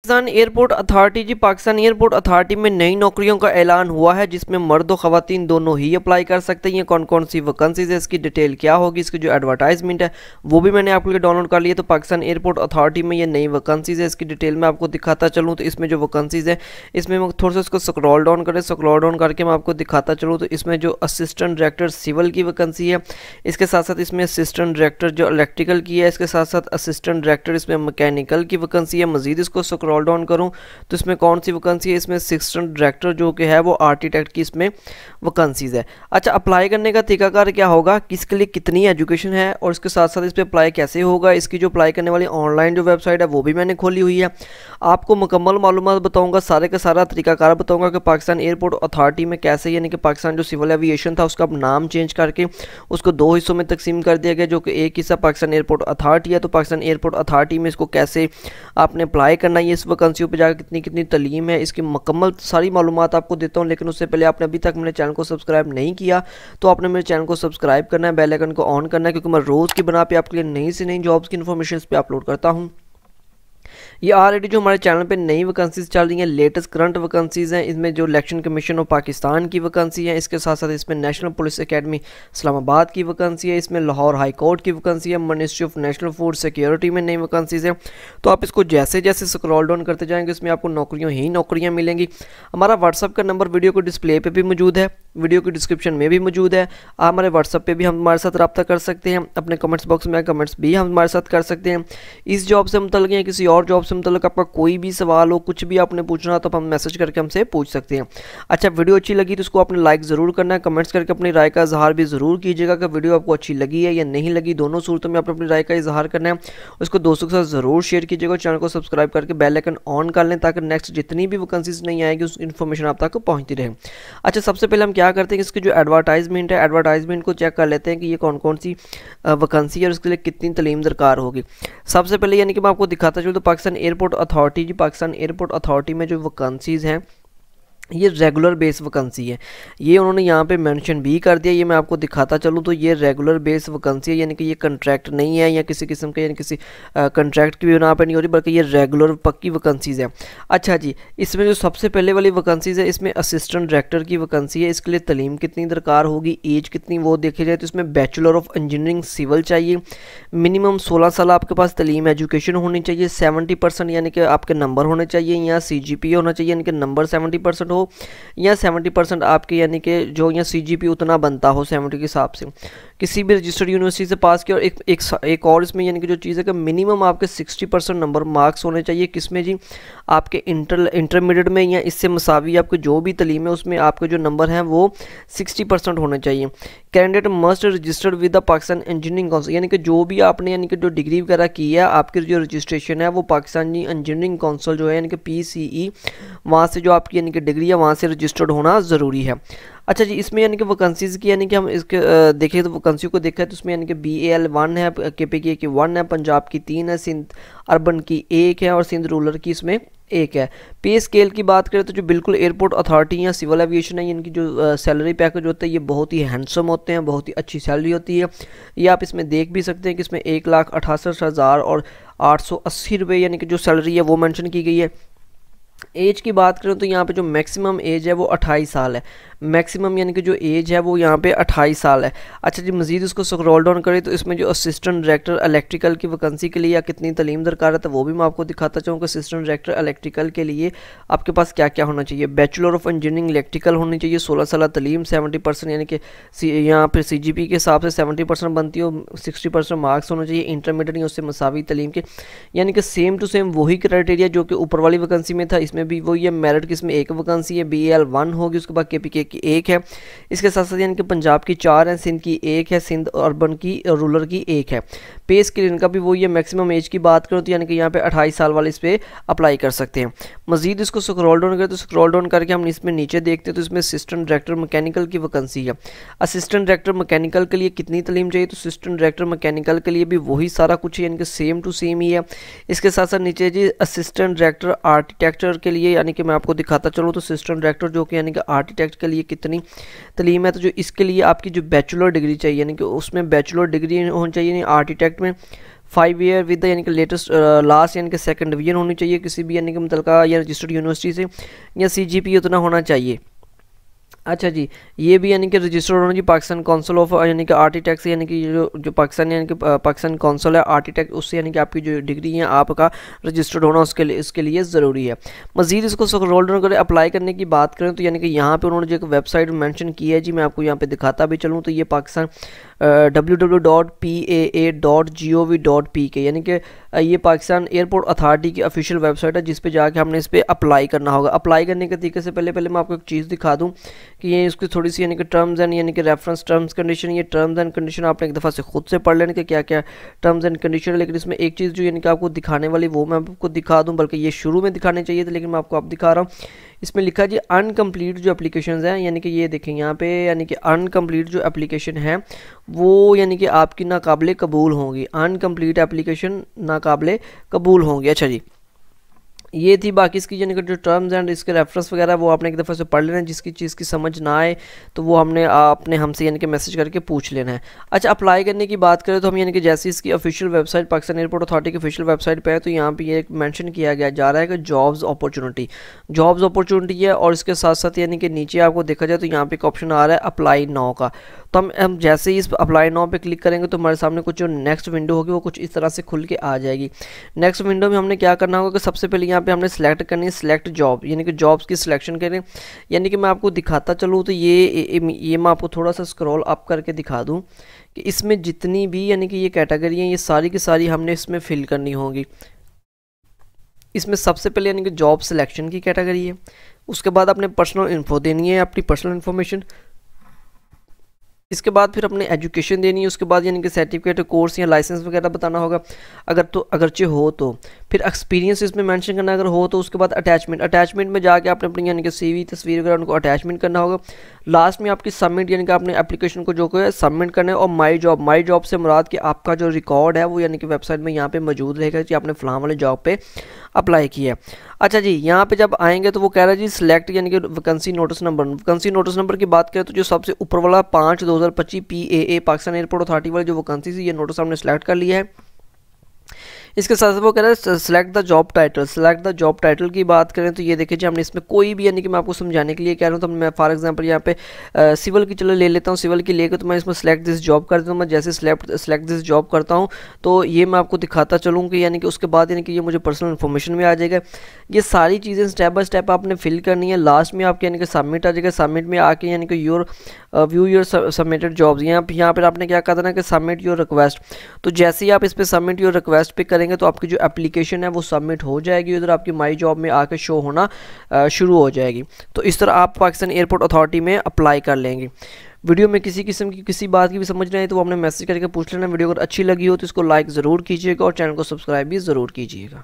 Pakistan airport authority जी Pakistan airport authority में नई नौकरियों का ऐलान हुआ है जिसमें मर्द और ख़वातीन दोनों ही अप्लाई कर सकते हैं। कौन कौन सी वैकेंसीज है, इसकी डिटेल क्या होगी, इसकी जो एडवर्टाइजमेंट है वो भी मैंने आपके लिए डाउनलोड कर लिया। तो पाकिस्तान एयरपोर्ट अथॉरिटी में ये नई वैकेंसीज है, इसकी डिटेल मैं आपको दिखाता चलूँ। तो इसमें जो वैकेंसीज है इसमें मैं थोड़ा सा इसको स्क्रॉल डाउन करें, स्क्रॉल डाउन करके मैं आपको दिखाता चलूँ। तो इसमें जो असिस्टेंट डायरेक्टर सिविल की वैकेंसी है, इसके साथ साथ इसमें असिस्टेंट डायरेक्टर जो इलेक्ट्रिकल की है, इसके साथ साथ असिस्टेंट डायरेक्टर इसमें मैकेनिकल की वैकेंसी है। मजीद इसको स्क्रॉल डाउन करूँ तो इसमें कौन सी वैकेंसी है, इसमें असिस्टेंट डायरेक्टर जो कि है वो आर्किटेक्ट की इसमें वैकेंसीज है। अच्छा, अप्लाई करने का तरीकाकार क्या होगा, किसके लिए कितनी एजुकेशन है और इसके साथ साथ इस पर अप्लाई कैसे होगा, इसकी जो अप्लाई करने वाली ऑनलाइन जो वेबसाइट है वो भी मैंने खोली हुई है। आपको मुकम्मल मालूमात बताऊंगा, सारे का सारा तरीकाकार बताऊंगा कि पाकिस्तान एयरपोर्ट अथॉरिटी में कैसे, यानी कि पाकिस्तान जो सिविल एविएशन था उसका नाम चेंज करके उसको दो हिस्सों में तकसीम कर दिया गया, जो कि एक हिस्सा पाकिस्तान एयरपोर्ट अथॉरिटी है। तो पाकिस्तान एयरपोर्ट अथॉरिटी में इसको कैसे आपने अप्लाई करना है, इस वैकेंसियों पर जाकर कितनी कितनी तलीम है, इसकी मुकम्मल सारी मालूमात आपको देता हूँ। लेकिन उससे पहले आपने अभी तक मेरे चैनल को सब्सक्राइब नहीं किया तो आपने मेरे चैनल को सब्सक्राइब करना है, बेल आइकन को ऑन करना है, क्योंकि मैं रोज़ की बना पे आपके लिए नई से नई जॉब्स की इन्फॉर्मेशन पे अपलोड करता हूँ। ये ऑलरेडी जो हमारे चैनल पे नई वैकेंसीज चल रही हैं, लेटेस्ट करंट वैकेंसीज हैं, इसमें जो इलेक्शन कमीशन ऑफ पाकिस्तान की वैकेंसी है, इसके साथ साथ इसमें नेशनल पुलिस एकेडमी इस्लामाबाद की वैकेंसी है, इसमें लाहौर हाई कोर्ट की वैकेंसी है, ministry of national food security में नई वैकेंसीज है। तो आप इसको जैसे जैसे स्क्रॉल डाउन करते जाएंगे इसमें आपको नौकरियाँ ही नौकरियाँ मिलेंगी। हमारा व्हाट्सअप का नंबर वीडियो को डिस्प्ले पर भी मौजूद है, वीडियो की डिस्क्रिप्शन में भी मौजूद है। आप हमारे व्हाट्सअप पे भी हमारे साथ रब्ता कर सकते हैं, अपने कमेंट्स बॉक्स में कमेंट्स भी हमारे साथ कर सकते हैं। इस जॉब से मुतल्लिक या किसी और जॉब से मुतल्लिक आपका कोई भी सवाल हो, कुछ भी आपने पूछना हो तो हम मैसेज करके हमसे पूछ सकते हैं। अच्छा, वीडियो अच्छी लगी तो उसको आपने लाइक ज़रूर करना है, कमेंट्स करके अपनी राय का इजहार भी ज़रूर कीजिएगा कि वीडियो आपको अच्छी लगी है या नहीं लगी। दोनों सूरतों में आपने अपनी राय का इजहार करना है, उसको दोस्तों के साथ ज़रूर शेयर कीजिएगा। चैनल को सब्सक्राइब करके बेल आइकन ऑन कर लें ताकि नेक्स्ट जितनी भी वैकेंसीज नहीं आएगी उस इन्फॉर्मेशन आप तक पहुँचती रहे। अच्छा, सबसे पहले हम क्या करते हैं, इसकी जो एडवर्टाइजमेंट है, एडवर्टाइजमेंट को चेक कर लेते हैं कि ये कौन कौन सी वैकेंसी है और उसके लिए कितनी तलीम दरकार होगी। सबसे पहले यानी कि मैं आपको दिखाता चलूँ तो पाकिस्तान एयरपोर्ट अथॉरिटी जी, पाकिस्तान एयरपोर्ट अथॉरिटी में जो वैकेंसीज हैं ये रेगुलर बेस वैकेंसी है, ये उन्होंने यहाँ पे मेंशन भी कर दिया। ये मैं आपको दिखाता चलूँ तो ये रेगुलर बेस वैकेंसी है, यानी कि ये कॉन्ट्रैक्ट नहीं है या किसी किस्म के यानी किसी कॉन्ट्रैक्ट की बिना पे नहीं हो रही, बल्कि ये रेगुलर पक्की वैकेंसीज है। अच्छा जी, इसमें जो सबसे पहले वाली वैकेंसीज है इसमें असिस्टेंट डायरेक्टर की वैकेंसी है। इसके लिए तलीम कितनी दरकार होगी, एज कितनी, वो देखी जाए तो इसमें बैचलर ऑफ इंजीनियरिंग सिविल चाहिए, मिनिमम 16 साल आपके पास तलीम एजुकेशन होनी चाहिए, 70% यानी कि आपके नंबर होने चाहिए या CGPA होना चाहिए, यानी कि नंबर 70% हो या 70% आपके यानी कि जो या CGPA उतना बनता हो 70 के हिसाब से, किसी भी रजिस्टर्ड यूनिवर्सिटी से पास किया। और एक और इसमें यानी कि जो चीज़ है कि मिनिमम आपके 60% नंबर मार्क्स होने चाहिए, किसमें जी, आपके इंटरमीडिएट में या इससे मसावी आपके जो भी तलीम है उसमें आपके जो नंबर हैं वो 60% होने चाहिए। Candidate must registered with the Pakistan engineering council, यानी कि जो भी आपने यानी कि जो डिग्री वगैरह की है आपकी जो रजिस्ट्रेशन है वो पाकिस्तानी इंजीनियरिंग काउंसिल जो है यानी कि PCE, वहाँ से जो आपकी यानी कि डिग्री है वहाँ से रजिस्टर्ड होना ज़रूरी है। अच्छा जी, इसमें यानी कि वैकेंसीज़ की यानी कि हम इसके देखें तो वैकेंसी को देखा है तो इसमें यानी कि BAL 1 है, KPK की 1 है, पंजाब की 3 है, सिंध अर्बन की 1 है और सिंध रूरल की इसमें 1 है। पे स्केल की बात करें तो जो बिल्कुल एयरपोर्ट अथॉरिटी या सिविल एविएशन है इनकी जो सैलरी पैकेज होता है ये बहुत ही हैंडसम होते हैं, बहुत ही अच्छी सैलरी होती है। ये आप इसमें देख भी सकते हैं कि इसमें 1,68,000 और 880 रुपये यानी कि जो सैलरी है वो मेंशन की गई है। एज की बात करें तो यहाँ पे जो मैक्सिमम एज है वो 28 साल है, मैक्सिमम यानी कि जो एज है वो यहाँ पे 28 साल है। अच्छा जी, मज़ीद उसको स्क्रॉल डाउन करें तो इसमें जो असिस्टेंट डायरेक्टर इलेक्ट्रिकल की वैकेंसी के लिए या कितनी तलीम दरकार है तो वो भी मैं आपको दिखाता चाहूँ कि असिस्टेंट डायरेक्टर इलेक्ट्रिकल के लिए आपके पास क्या क्या होना चाहिए। बैचलर ऑफ इंजीनियरिंग इलेक्ट्रिकल होनी चाहिए, 16 साल तलीम, 70% यानी कि यहाँ पर CGPA के हिसाब से 70% बनती हो, 60% मार्क्स होना चाहिए, इंटरमीडिएट या उससे मसावी तलीम के, यानी कि सेम टू सेम वही क्राइटेरिया जो कि ऊपर वाली वैकेंसी में था इसमें भी वही है। मेरिट की इसमें एक वैकेंसी है, BAL 1 होगी, उसके बाद KPK की 1 है, इसके साथ साथ यानी कि पंजाब की 4 है, सिंध की 1 है, सिंध अर्बन की रूरल की 1 है। पे स्केल इनका भी वही है। मैक्सिमम एज की बात करो तो यानी कि यहाँ पे 28 साल वाले इस पर अप्लाई कर सकते हैं। मजीद इसको स्क्रॉल डाउन करें तो स्क्रॉल डाउन करके हम इसमें नीचे देखते हैं तो इसमें असिस्टेंट डायरेक्टर मैकेनिकल की वैकेंसी है। असिस्टेंट डायरेक्टर मैकेनिकल के लिए कितनी तलीम चाहिए, तो असिस्टेंट डायरेक्टर मैकेनिकल के लिए भी वही सारा कुछ यानी कि सेम टू सेम ही है। इसके साथ साथ नीचे जी असिस्टेंट डायरेक्टर आर्किटेक्चर के लिए यानी कि मैं आपको दिखाता चलूँ तो असिस्टेंट डायरेक्टर जो कि यानी कि आर्किटेक्ट के लिए कितनी तलीम है, तो जो इसके लिए आपकी जो बैचलर डिग्री चाहिए यानी कि उसमें बैचलर डिग्री होनी चाहिए आर्किटेक्ट में 5 ईयर विद यानी कि लेटेस्ट लास्ट यानी कि सेकंड डिवीजन होनी चाहिए किसी भी यानी कि मुतलका या रजिस्टर्ड यूनिवर्सिटी से, या CGPA उतना होना चाहिए। अच्छा जी, ये भी यानी कि रजिस्टर्ड होना जी पाकिस्तान काउंसिल ऑफ यानी कि आर्किटेक्ट से, यानी कि जो पाकिस्तान यानी कि पाकिस्तान काउंसिल है आर्किटेक्ट, उससे यानी कि आपकी जो डिग्री है आपका रजिस्टर्ड होना उसके लिए ज़रूरी है। मज़ीद इसको स्क्रॉल डाउन करें, अप्लाई करने की बात करें तो यानी कि यहाँ पे उन्होंने जो एक वेबसाइट मेंशन की है जी, मैं आपको यहाँ पे दिखाता भी चलूँ तो ये पाकिस्तान www.paa.gov.pk यानी कि ये पाकिस्तान एयरपोर्ट अथॉरिटी की ऑफिशियल वेबसाइट है जिस पे जाके हमने इस पर अप्लाई करना होगा। अप्लाई करने के तरीके से पहले मैं आपको एक चीज़ दिखा दूँ कि ये इसकी थोड़ी सी यानी कि टर्म्स एंड यानी कि रेफरेंस टर्म्स कंडीशन, ये टर्म्स एंड कंडीशन आपने एक दफ़ा से खुद से पढ़ लेने के क्या क्या टर्म्स एंड कंडीशन है। लेकिन इसमें एक चीज़ जो यानी कि आपको दिखाने वाली वो मैं आपको दिखा दूँ, बल्कि ये शुरू में दिखाने चाहिए थे लेकिन मैं आपको अब दिखा रहा हूँ। इसमें लिखा जी अनकम्प्लीट जो एप्लीकेशन हैं, यानी कि ये देखें यहाँ पे यानी कि अनकम्प्लीट जो एप्लीकेशन है वो यानी कि आपकी नाकाबिले कबूल होंगी, अनकम्प्लीट एप्लीकेशन नाकाबिले कबूल होंगी। अच्छा जी, ये थी बाकी इसकी यानी कि जो टर्म्स एंड इसके रेफरेंस वगैरह वो आपने एक दफ़ा से पढ़ लेना है। जिसकी चीज़ की समझ ना आए तो वो आपने हमसे यानी कि मैसेज करके पूछ लेना है। अच्छा, अप्लाई करने की बात करें तो हम यानी कि जैसे इसकी official website Pakistan airport authority की ऑफिशियल वेबसाइट पे है तो यहाँ पे ये मेंशन किया गया जा रहा है कि जॉब्स अपॉर्चुनिटी है, और इसके साथ साथ यानी कि नीचे आपको देखा जाए तो यहाँ पे एक ऑप्शन आ रहा है अप्लाई नाउ का। तो हम जैसे ही इस अप्लाई नाउ पे क्लिक करेंगे तो हमारे सामने कुछ जो नेक्स्ट विंडो होगी वो कुछ इस तरह से खुल के आ जाएगी। नेक्स्ट विंडो में हमने क्या करना होगा कि सबसे पहले यहाँ पे हमने सेलेक्ट करनी है सिलेक्ट जॉब, यानी कि जॉब्स की सिलेक्शन करें। यानी कि मैं आपको दिखाता चलूँ तो ये मैं आपको थोड़ा सा स्क्रॉल अप करके दिखा दूँ कि इसमें जितनी भी यानी कि ये कैटेगरी हैं ये सारी की सारी हमने इसमें फिल करनी होगी। इसमें सबसे पहले यानी कि जॉब सिलेक्शन की कैटेगरी है, उसके बाद आपने पर्सनल इन्फो देनी है, अपनी पर्सनल इन्फॉर्मेशन, इसके बाद फिर अपने एजुकेशन देनी है, उसके बाद यानी कि सर्टिफिकेट कोर्स या लाइसेंस वगैरह बताना होगा अगरचे हो तो, फिर एक्सपीरियंस इसमें मेंशन करना अगर हो तो, उसके बाद अटैचमेंट में जाके आपने अपनी यानी कि CV तस्वीर वगैरह उनको अटैचमेंट करना होगा। लास्ट में आपकी सबमिट यानी कि आपने एप्लीकेशन को जो है सबमिट करना है। और माई जॉब से मुराद कि आपका जो रिकॉर्ड है वो यानी कि वेबसाइट में यहाँ पे मौजूद रहेगा कि आपने फलां वाले जॉब पे अप्लाई किया। अच्छा जी, यहाँ पे जब आएंगे तो वो कह रहा है जी सिलेक्ट यानी कि वैकेंसी नोटिस नंबर की बात करें तो जो सबसे ऊपर वाला 5/2025 PAA पाकिस्तान एयरपोर्ट अथॉरिटी वाली जो वैकेंसी थी ये नोटिस हमने सेलेक्ट कर लिया है। इसके साथ साथ वो कह रहा है सेलेक्ट द जॉब टाइटल की बात करें तो ये देखिए जी हमने इसमें कोई भी यानी कि मैं आपको समझाने के लिए कह रहा हूँ तो मैं फॉर एग्जांपल यहाँ पे सिविल की चलो ले लेता हूँ, सिविल की लेकर तो मैं इसमें सेलेक्ट दिस जॉब कर देता हूँ। मैं जैसे सेलेक्ट दिस जॉब करता हूँ तो ये मैं आपको दिखाता चलूँ कि यानी कि उसके बाद यानी कि ये मुझे पर्सनल इन्फॉर्मेशन में आ जाएगा। ये सारी चीज़ें स्टेप बाय स्टेप आपने फिल करनी है। लास्ट में आपके यानी कि सबमिट आ जाएगा, सबमिट में आके यानी कि व्यू योर सबमिटेड जॉब्स, यहाँ पर आपने क्या करना है कि सबमिट योर रिक्वेस्ट। तो जैसे ही आप इस पर सबमिट योर रिक्वेस्ट पे करेंगे तो आपकी जो एप्लीकेशन है वो सबमिट हो जाएगी, उधर आपकी माई जॉब में आके शो होना शुरू हो जाएगी। तो इस तरह आप पाकिस्तान एयरपोर्ट अथॉरिटी में अप्लाई कर लेंगे। वीडियो में किसी किस्म की किसी बात की भी समझ नहीं आई तो वो हमने मैसेज करके पूछ लेना। वीडियो अगर अच्छी लगी हो तो इसको लाइक ज़रूर कीजिएगा और चैनल को सब्सक्राइब भी ज़रूर कीजिएगा।